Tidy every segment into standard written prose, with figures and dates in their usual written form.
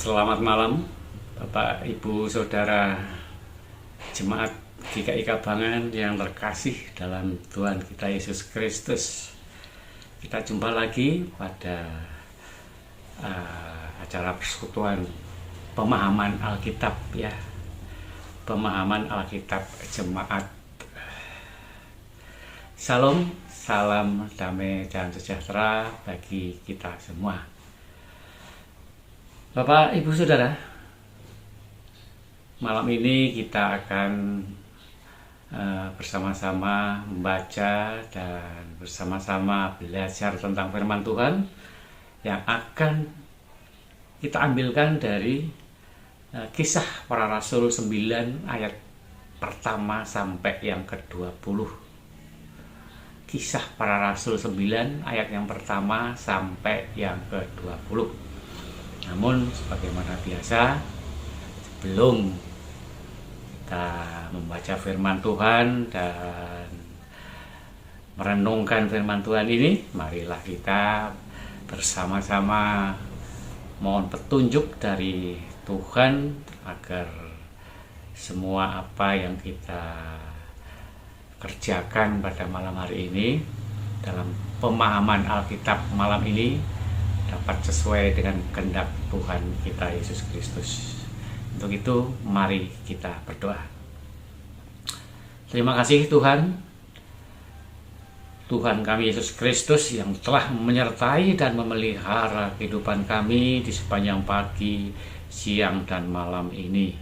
Selamat malam Bapak, Ibu, Saudara Jemaat GKI Kabangan yang terkasih dalam Tuhan kita Yesus Kristus. Kita jumpa lagi pada acara persekutuan pemahaman Alkitab ya. Pemahaman Alkitab Jemaat. Salam, salam damai dan sejahtera bagi kita semua. Bapak, Ibu, Saudara, malam ini kita akan bersama-sama membaca dan bersama-sama belajar tentang firman Tuhan yang akan kita ambilkan dari Kisah Para Rasul 9 ayat pertama sampai yang ke-20. Kisah Para Rasul 9 ayat yang pertama sampai yang ke-20. Namun sebagaimana biasa, sebelum kita membaca firman Tuhan dan merenungkan firman Tuhan ini, marilah kita bersama-sama mohon petunjuk dari Tuhan agar semua apa yang kita kerjakan pada malam hari ini dalam pemahaman Alkitab malam ini dapat sesuai dengan kehendak Tuhan kita Yesus Kristus. Untuk itu mari kita berdoa. Terima kasih Tuhan kami Yesus Kristus yang telah menyertai dan memelihara kehidupan kami di sepanjang pagi, siang, dan malam ini.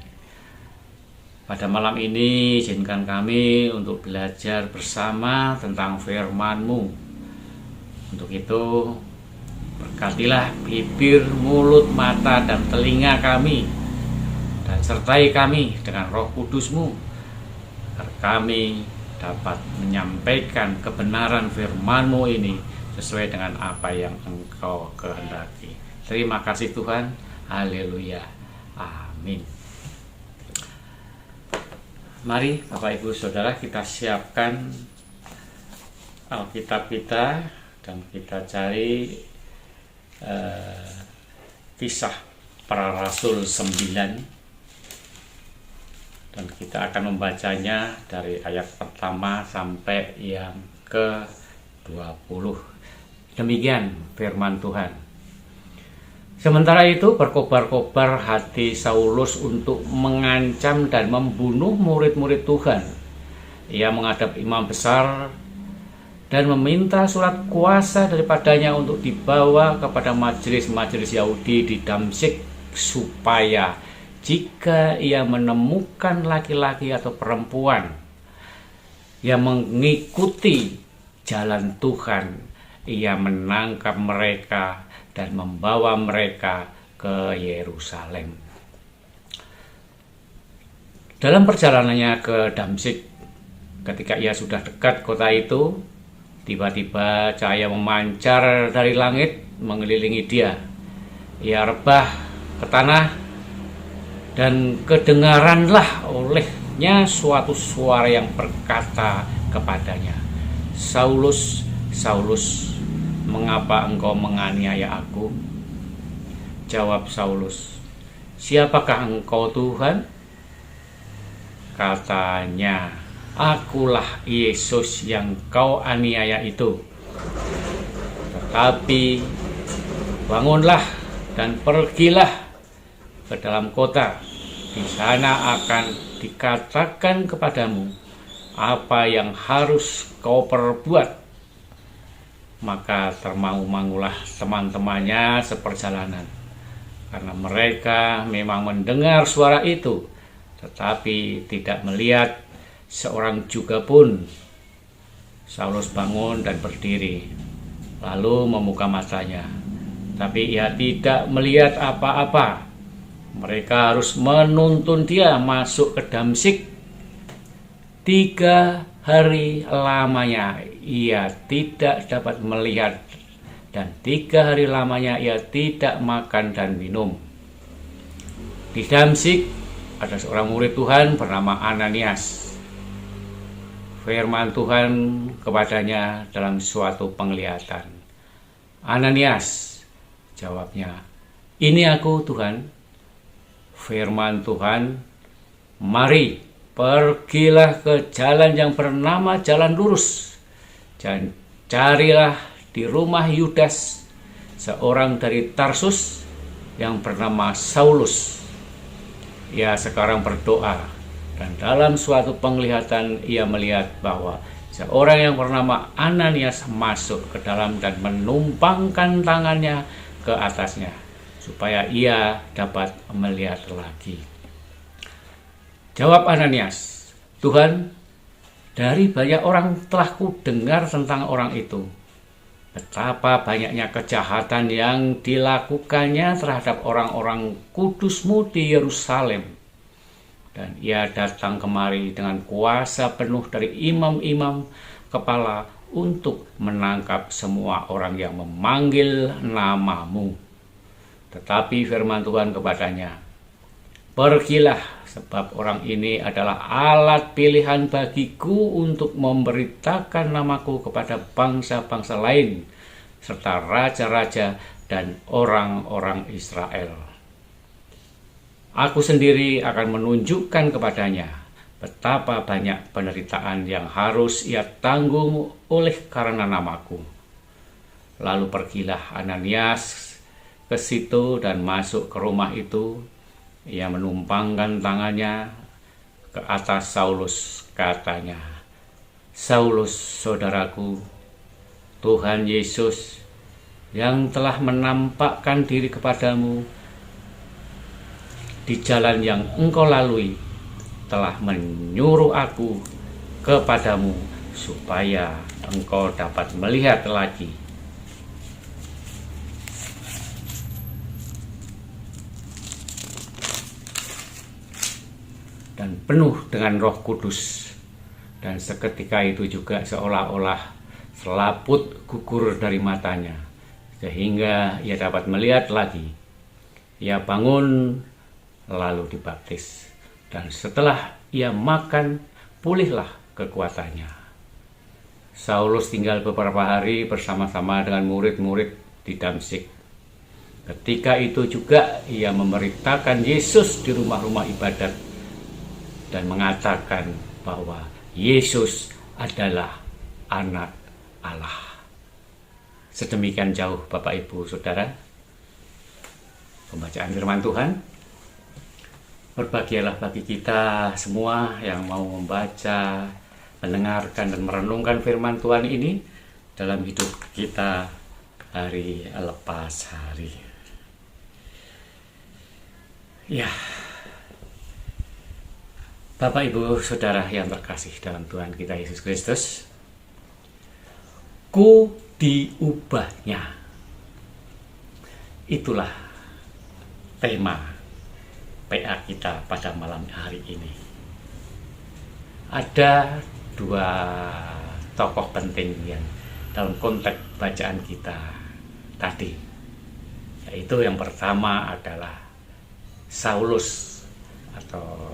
Pada malam ini izinkan kami untuk belajar bersama tentang firman-Mu. Untuk itu berkatilah bibir, mulut, mata, dan telinga kami, dan sertai kami dengan Roh Kudus-Mu, agar kami dapat menyampaikan kebenaran firman-Mu ini sesuai dengan apa yang Engkau kehendaki. Terima kasih Tuhan. Haleluya. Amin. Mari Bapak, Ibu, Saudara, kita siapkan Alkitab kita dan kita cari Kisah Para Rasul 9, dan kita akan membacanya dari ayat pertama sampai yang ke-20. Demikian firman Tuhan. Sementara itu berkobar-kobar hati Saulus untuk mengancam dan membunuh murid-murid Tuhan. Ia menghadap imam besar dan meminta surat kuasa daripadanya untuk dibawa kepada majelis-majelis Yahudi di Damsyik, supaya jika ia menemukan laki-laki atau perempuan yang mengikuti jalan Tuhan, ia menangkap mereka dan membawa mereka ke Yerusalem. Dalam perjalanannya ke Damsyik, ketika ia sudah dekat kota itu, tiba-tiba cahaya memancar dari langit mengelilingi dia. Ia rebah ke tanah dan kedengaranlah olehnya suatu suara yang berkata kepadanya, "Saulus, Saulus, mengapa engkau menganiaya aku?" Jawab Saulus, "Siapakah engkau Tuhan?" Katanya, "Akulah Yesus yang kau aniaya itu. Tetapi bangunlah dan pergilah ke dalam kota. Di sana akan dikatakan kepadamu apa yang harus kau perbuat." Maka termangu-mangulah teman-temannya seperjalanan, karena mereka memang mendengar suara itu, tetapi tidak melihat seorang juga pun. Saulus bangun dan berdiri, lalu membuka matanya, tapi ia tidak melihat apa-apa. Mereka harus menuntun dia masuk ke Damsyik. 3 hari lamanya ia tidak dapat melihat, dan 3 hari lamanya ia tidak makan dan minum. Di Damsyik ada seorang murid Tuhan bernama Ananias. Firman Tuhan kepadanya dalam suatu penglihatan. "Ananias," jawabnya. "Ini aku Tuhan." firman Tuhan, mari pergilah ke jalan yang bernama jalan lurus, dan carilah di rumah Yudas seorang dari Tarsus yang bernama Saulus. Ia sekarang berdoa, dan dalam suatu penglihatan ia melihat bahwa seorang yang bernama Ananias masuk ke dalam dan menumpangkan tangannya ke atasnya, supaya ia dapat melihat lagi. Jawab Ananias, Tuhan, dari banyak orang telah kudengar tentang orang itu, betapa banyaknya kejahatan yang dilakukannya terhadap orang-orang kudus-Mu di Yerusalem. Dan ia datang kemari dengan kuasa penuh dari imam-imam kepala untuk menangkap semua orang yang memanggil nama-Mu. Tetapi firman Tuhan kepadanya, pergilah, sebab orang ini adalah alat pilihan bagiku untuk memberitakan namaku kepada bangsa-bangsa lain, serta raja-raja dan orang-orang Israel. Aku sendiri akan menunjukkan kepadanya betapa banyak penderitaan yang harus ia tanggung oleh karena namaku. Lalu pergilah Ananias ke situ dan masuk ke rumah itu. Ia menumpangkan tangannya ke atas Saulus, katanya, Saulus, saudaraku, Tuhan Yesus yang telah menampakkan diri kepadamu di jalan yang engkau lalui telah menyuruh aku kepadamu supaya engkau dapat melihat lagi. Dan penuh dengan Roh Kudus. Dan seketika itu juga seolah-olah selaput gugur dari matanya, sehingga ia dapat melihat lagi. Ia bangun lalu dibaptis, dan setelah ia makan, pulihlah kekuatannya. Saulus tinggal beberapa hari bersama-sama dengan murid-murid di Damsyik. Ketika itu juga ia memberitakan Yesus di rumah-rumah ibadat dan mengatakan bahwa Yesus adalah Anak Allah. Sedemikian jauh Bapak Ibu Saudara pembacaan firman Tuhan. Berbahagialah bagi kita semua yang mau membaca, mendengarkan dan merenungkan firman Tuhan ini dalam hidup kita hari lepas hari. Ya, Bapak Ibu Saudara yang terkasih dalam Tuhan kita Yesus Kristus, ku diubahnya. Itulah tema PA kita pada malam hari ini. Ada dua tokoh penting yang dalam konteks bacaan kita tadi, yaitu yang pertama adalah Saulus, atau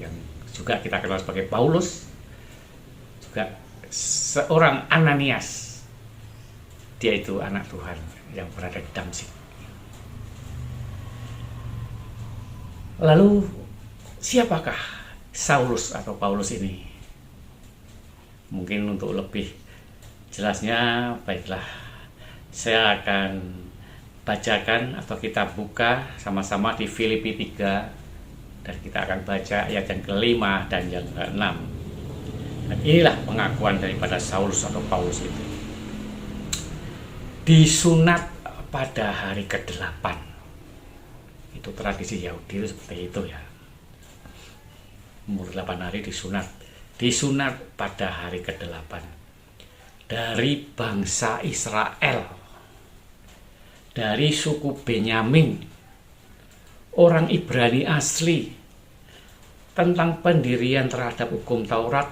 yang juga kita kenal sebagai Paulus, juga seorang Ananias. Dia itu anak Tuhan yang berada di Damsyik. Lalu siapakah Saulus atau Paulus ini? Mungkin untuk lebih jelasnya, baiklah saya akan bacakan atau kita buka sama-sama di Filipi 3, dan kita akan baca ayat yang ke-5 dan yang ke-6. Dan inilah pengakuan daripada Saulus atau Paulus itu. Disunat pada hari ke-8. Itu tradisi Yahudi itu seperti itu ya. Umur 8 hari disunat. Disunat pada hari ke-8. Dari bangsa Israel. Dari suku Benyamin. Orang Ibrani asli. Tentang pendirian terhadap hukum Taurat,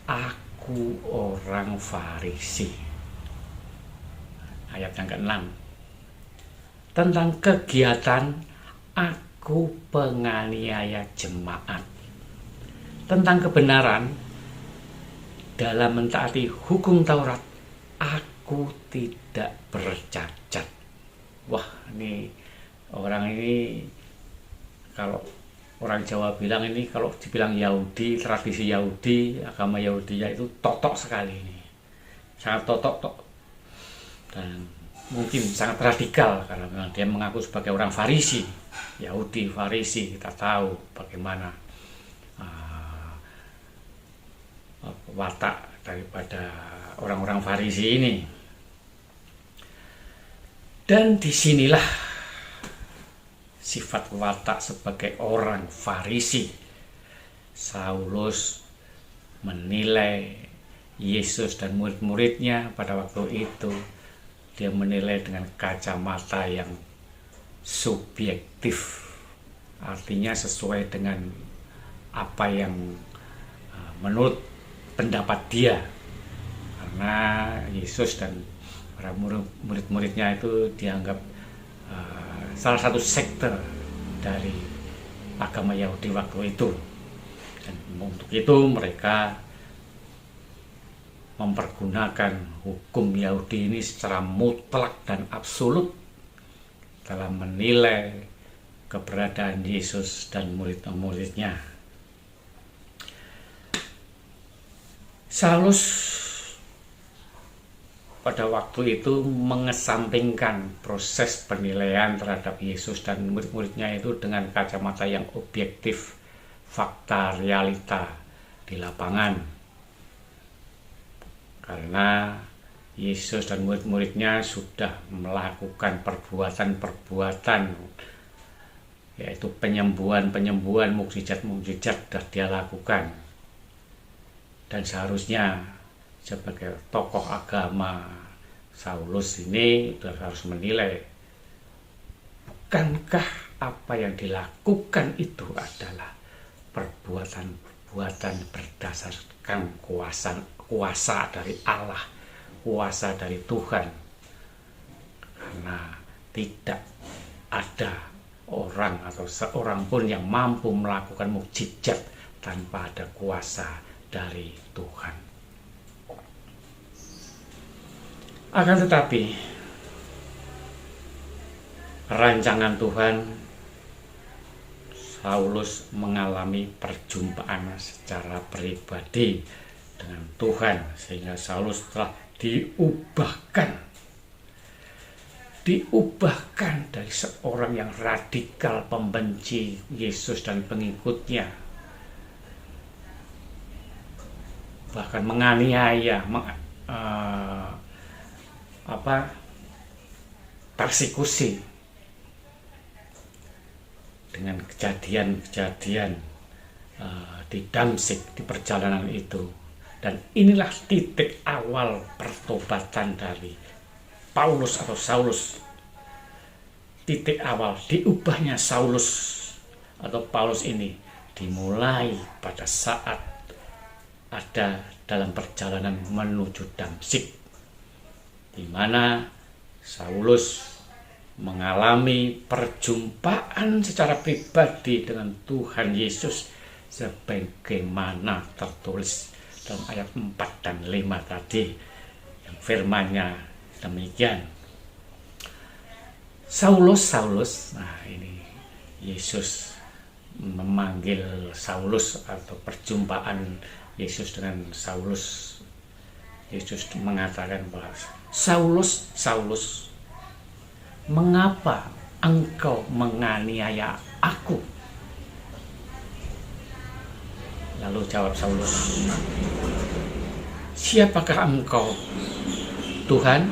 aku orang Farisi. Ayat yang ke-6. Tentang kegiatan, aku penganiaya jemaat. Tentang kebenaran, dalam mentaati hukum Taurat, aku tidak bercacat. Wah, ini orang ini kalau orang Jawa bilang ini, kalau dibilang Yahudi, tradisi Yahudi, agama Yahudi itu totok sekali ini, sangat totok dan mungkin sangat radikal karena memang dia mengaku sebagai orang Farisi. Yahudi Farisi, kita tahu bagaimana watak daripada orang-orang Farisi ini. Dan disinilah sifat watak sebagai orang Farisi. Saulus menilai Yesus dan murid-muridnya pada waktu itu. Dia menilai dengan kacamata yang subjektif, artinya sesuai dengan apa yang menurut pendapat dia, karena Yesus dan para murid-muridnya itu dianggap salah satu sekte dari agama Yahudi waktu itu. Dan untuk itu mereka mempergunakan hukum Yahudi ini secara mutlak dan absolut dalam menilai keberadaan Yesus dan murid-muridnya. Saulus pada waktu itu mengesampingkan proses penilaian terhadap Yesus dan murid-muridnya itu dengan kacamata yang objektif, fakta, realita di lapangan. Karena Yesus dan murid-muridnya sudah melakukan perbuatan-perbuatan, yaitu penyembuhan-penyembuhan, mukjizat-mukjizat sudah dia lakukan. Dan seharusnya sebagai tokoh agama, Saulus ini harus menilai, bukankah apa yang dilakukan itu adalah perbuatan-perbuatan berdasarkan kuasa dari Allah, kuasa dari Tuhan. Karena tidak ada orang atau seorang pun yang mampu melakukan mukjizat tanpa ada kuasa dari Tuhan. Akan tetapi rancangan Tuhan, Saulus mengalami perjumpaan secara pribadi dengan Tuhan, sehingga Saulus telah diubahkan dari seorang yang radikal pembenci Yesus dan pengikutnya, bahkan menganiaya, persekusi dengan kejadian-kejadian di Damsyik, di perjalanan itu. Dan inilah titik awal pertobatan dari Paulus atau Saulus. Titik awal diubahnya Saulus atau Paulus ini dimulai pada saat ada dalam perjalanan menuju Damsyik, di mana Saulus mengalami perjumpaan secara pribadi dengan Tuhan Yesus sebagaimana tertulis dalam ayat 4 dan 5 tadi, yang firman-Nya demikian. Saulus, Saulus, nah ini Yesus memanggil Saulus atau perjumpaan Yesus dengan Saulus. Yesus mengatakan bahwa Saulus, Saulus, mengapa engkau menganiaya aku? Lalu jawab Saulus, siapakah engkau, Tuhan?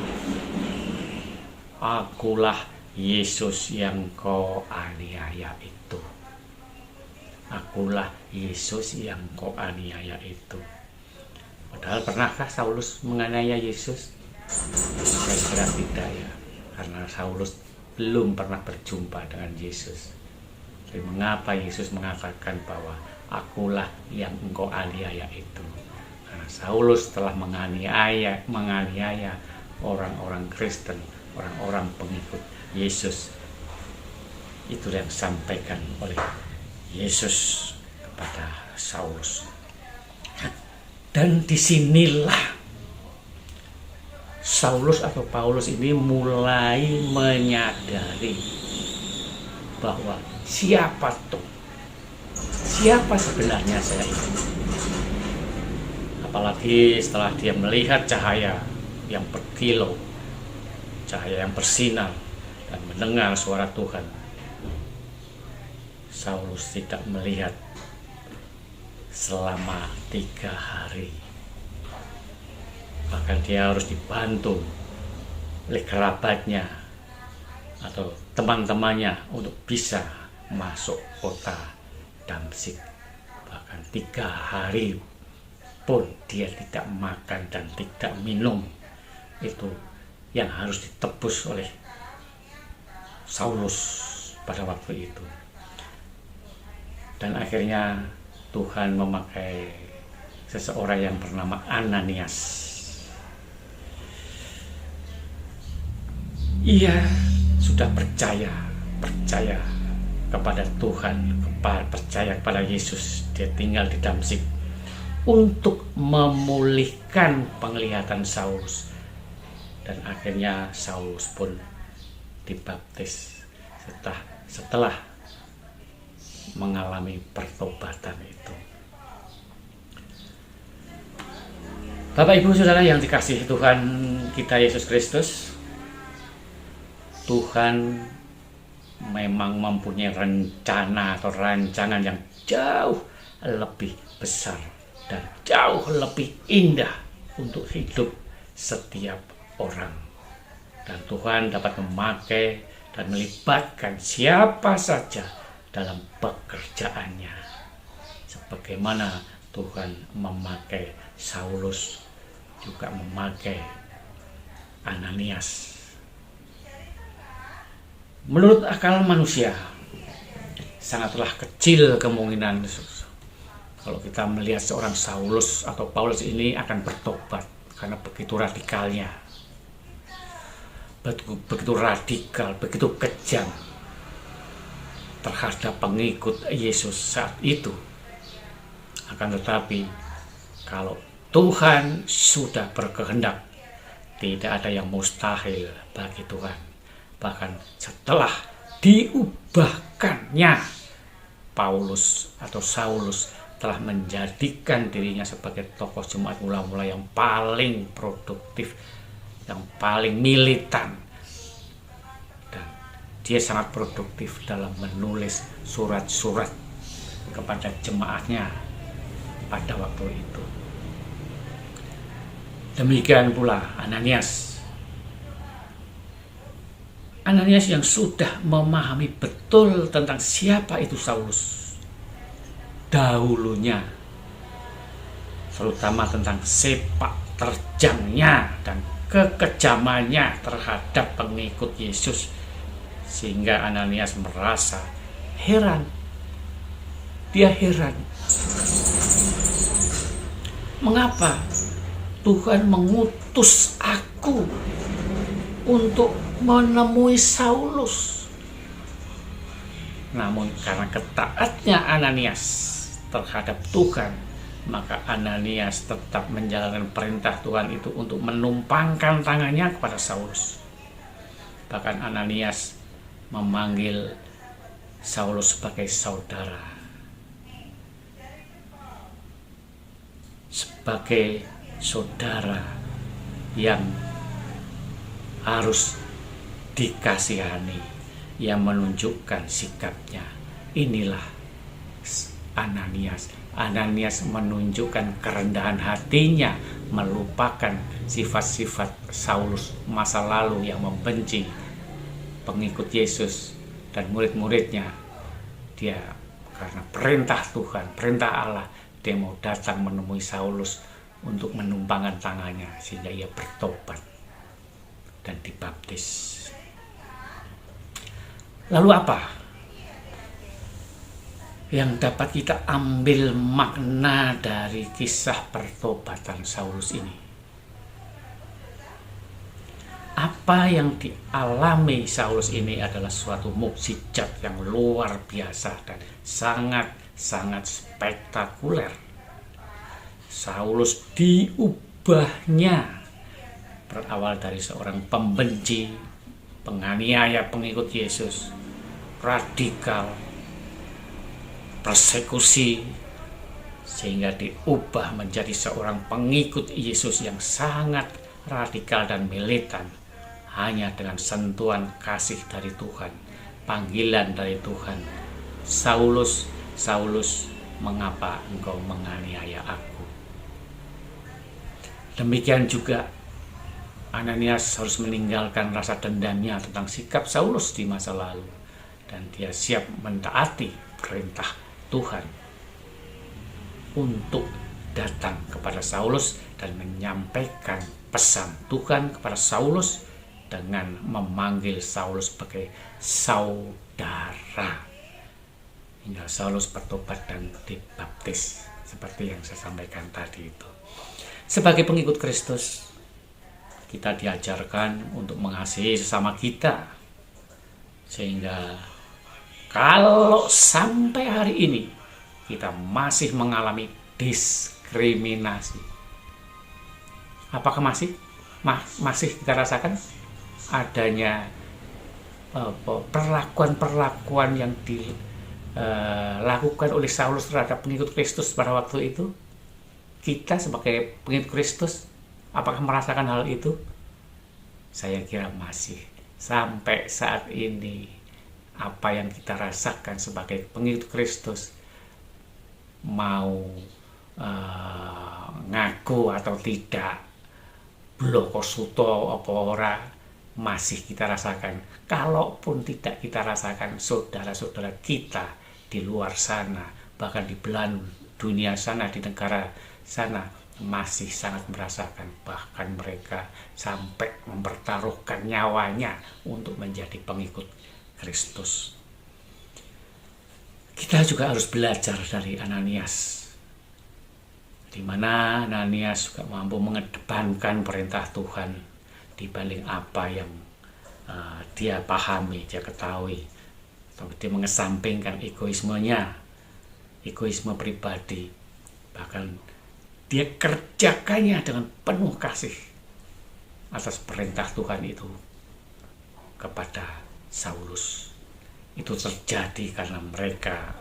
Akulah Yesus yang kau aniaya itu. Akulah Yesus yang kau aniaya itu. Padahal pernahkah Saulus menganiaya Yesus? Saya kira tidak ya, karena Saulus belum pernah berjumpa dengan Yesus. Jadi mengapa Yesus mengatakan bahwa akulah yang engkau aniaya itu? Karena Saulus telah menganiaya orang-orang Kristen, orang-orang pengikut Yesus. Itu yang disampaikan oleh Yesus kepada Saulus. Dan disinilah Saulus atau Paulus ini mulai menyadari bahwa siapa tuh siapa sebenarnya saya itu. Apalagi setelah dia melihat cahaya yang berkilau, cahaya yang bersinar, dan mendengar suara Tuhan. Saulus tidak melihat selama 3 hari. Bahkan dia harus dibantu oleh kerabatnya atau teman-temannya untuk bisa masuk kota Damsyik. Bahkan 3 hari pun dia tidak makan dan tidak minum. Itu yang harus ditebus oleh Saulus pada waktu itu. Dan akhirnya Tuhan memakai seseorang yang bernama Ananias. Ia sudah percaya kepada Tuhan, percaya kepada Yesus. Dia tinggal di Damsyik untuk memulihkan penglihatan Saulus. Dan akhirnya Saulus pun dibaptis setelah mengalami pertobatan itu. Bapak Ibu Saudara yang dikasihi Tuhan kita Yesus Kristus, Tuhan memang mempunyai rencana atau rancangan yang jauh lebih besar dan jauh lebih indah untuk hidup setiap orang. Dan Tuhan dapat memakai dan melibatkan siapa saja dalam pekerjaannya. Sebagaimana Tuhan memakai Saulus, juga memakai Ananias. Menurut akal manusia, sangatlah kecil kemungkinan kalau kita melihat seorang Saulus atau Paulus ini akan bertobat, karena begitu radikalnya, begitu radikal, begitu kejam terhadap pengikut Yesus saat itu. Akan tetapi kalau Tuhan sudah berkehendak, tidak ada yang mustahil bagi Tuhan. Bahkan setelah diubahkannya, Paulus atau Saulus telah menjadikan dirinya sebagai tokoh jemaat mula-mula yang paling produktif, yang paling militan. Dan dia sangat produktif dalam menulis surat-surat kepada jemaatnya pada waktu itu. Demikian pula Ananias yang sudah memahami betul tentang siapa itu Saulus dahulunya, terutama tentang sepak terjangnya dan kekejamannya terhadap pengikut Yesus, sehingga Ananias merasa heran. Dia heran, mengapa Tuhan mengutus aku untuk menemui Saulus. Namun karena ketaatnya Ananias terhadap Tuhan, maka Ananias tetap menjalankan perintah Tuhan itu untuk menumpangkan tangannya kepada Saulus. Bahkan Ananias memanggil Saulus sebagai saudara, sebagai saudara yang harus dikasihani, yang menunjukkan sikapnya. Inilah Ananias. Ananias menunjukkan kerendahan hatinya, melupakan sifat-sifat Saulus masa lalu yang membenci pengikut Yesus dan murid-muridnya. Dia karena perintah Tuhan, perintah Allah, dia mau datang menemui Saulus untuk menumpangkan tangannya sehingga ia bertobat dan dibaptis. Lalu apa yang dapat kita ambil makna dari kisah pertobatan Saulus ini? Apa yang dialami Saulus ini adalah suatu mukjizat yang luar biasa dan sangat spektakuler. Saulus diubahnya, berawal dari seorang pembenci, penganiaya pengikut Yesus, radikal, persekusi, sehingga diubah menjadi seorang pengikut Yesus yang sangat radikal dan militan, hanya dengan sentuhan kasih dari Tuhan, panggilan dari Tuhan. Saulus, Saulus, mengapa engkau menganiaya aku? Demikian juga Ananias harus meninggalkan rasa dendamnya tentang sikap Saulus di masa lalu, dan dia siap mentaati perintah Tuhan untuk datang kepada Saulus dan menyampaikan pesan Tuhan kepada Saulus dengan memanggil Saulus sebagai saudara, hingga Saulus bertobat dan dibaptis, seperti yang saya sampaikan tadi itu. Sebagai pengikut Kristus, kita diajarkan untuk mengasihi sesama kita, sehingga kalau sampai hari ini kita masih mengalami diskriminasi, apakah masih kita rasakan adanya perlakuan-perlakuan yang dilakukan oleh Saulus terhadap pengikut Kristus pada waktu itu? Kita sebagai pengikut Kristus, apakah merasakan hal itu? Saya kira masih. Sampai saat ini, apa yang kita rasakan sebagai pengikut Kristus, mau ngaku atau tidak, bloko suto apa ora, masih kita rasakan. Kalaupun tidak kita rasakan, saudara-saudara kita di luar sana, bahkan di belahan dunia sana, di negara sana, masih sangat merasakan. Bahkan mereka sampai mempertaruhkan nyawanya untuk menjadi pengikut Kristus. Kita juga harus belajar dari Ananias, di mana Ananias juga mampu mengedepankan perintah Tuhan dibanding apa yang dia pahami, dia ketahui. Dia mengesampingkan egoismenya, egoisme pribadi. Bahkan dia kerjakannya dengan penuh kasih atas perintah Tuhan itu kepada Saulus. Itu terjadi karena mereka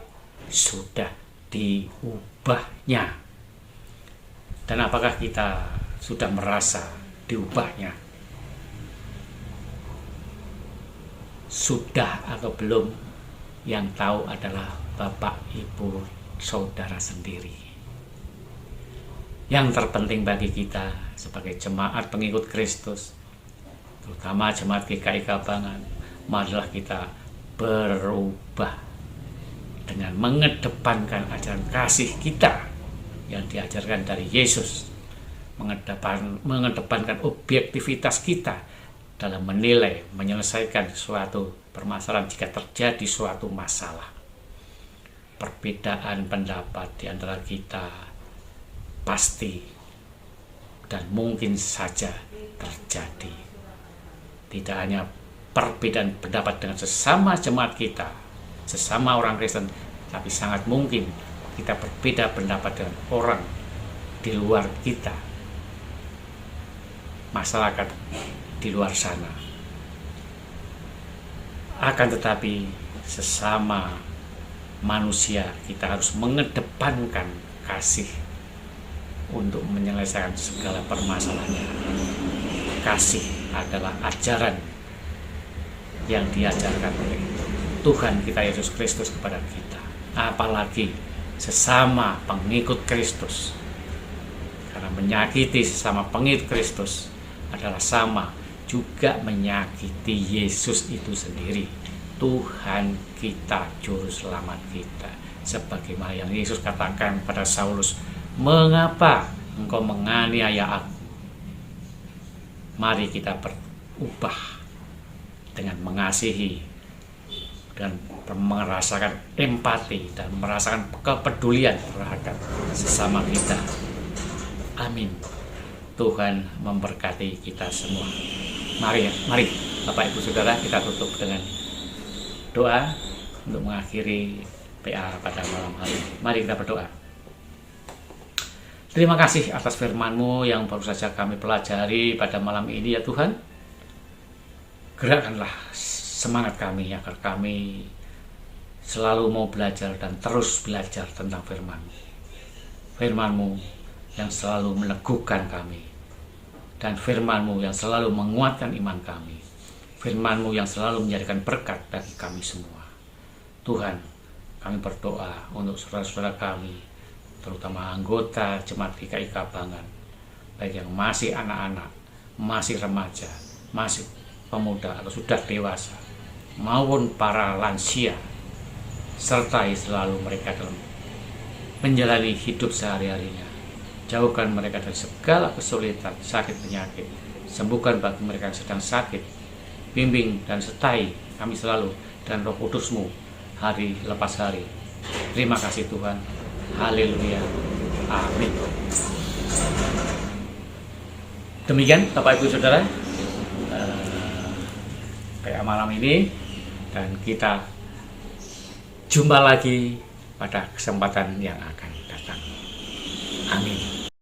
sudah diubahnya. Dan apakah kita sudah merasa diubahnya? Sudah atau belum? Yang tahu adalah Bapak, Ibu, saudara sendiri. Yang terpenting bagi kita sebagai jemaat pengikut Kristus, terutama jemaat GKI Kabangan, marilah kita berubah dengan mengedepankan ajaran kasih kita yang diajarkan dari Yesus, mengedepankan objektivitas kita dalam menilai, menyelesaikan suatu permasalahan jika terjadi suatu masalah. Perbedaan pendapat di antara kita pasti dan mungkin saja terjadi. Tidak hanya perbedaan pendapat dengan sesama jemaat kita, sesama orang Kristen, tapi sangat mungkin kita berbeda pendapat dengan orang di luar kita, masyarakat di luar sana. Akan tetapi sesama manusia kita harus mengedepankan kasih untuk menyelesaikan segala permasalahannya. Kasih adalah ajaran yang diajarkan oleh Tuhan kita Yesus Kristus kepada kita, apalagi sesama pengikut Kristus. Karena menyakiti sesama pengikut Kristus adalah sama juga menyakiti Yesus itu sendiri, Tuhan kita, juru selamat kita. Sebagaimana yang Yesus katakan pada Saulus, "Mengapa engkau menganiaya aku?" Mari kita berubah dengan mengasihi dan merasakan empati dan merasakan kepedulian terhadap sesama kita. Amin. Tuhan memberkati kita semua. Mari Bapak Ibu Saudara, kita tutup dengan doa untuk mengakhiri PA pada malam hari. Mari kita berdoa. Terima kasih atas firman-Mu yang baru saja kami pelajari pada malam ini ya Tuhan. Gerakkanlah semangat kami agar kami selalu mau belajar dan terus belajar tentang firman-Mu. Firman-Mu yang selalu meneguhkan kami, dan firman-Mu yang selalu menguatkan iman kami. Firman-Mu yang selalu menjadikan berkat bagi kami semua. Tuhan, kami berdoa untuk saudara-saudara kami, terutama anggota Jemaat GKI Kabangan, baik yang masih anak-anak, masih remaja, masih pemuda atau sudah dewasa, maupun para lansia, sertai selalu mereka dalam menjalani hidup sehari-harinya. Jauhkan mereka dari segala kesulitan, sakit, penyakit. Sembuhkan bagi mereka yang sedang sakit. Bimbing dan sertai kami selalu dan Roh Kudus-Mu hari lepas hari. Terima kasih Tuhan. Haleluya. Amin. Demikian Bapak Ibu Saudara, kayak malam ini, dan kita jumpa lagi pada kesempatan yang akan datang. Amin.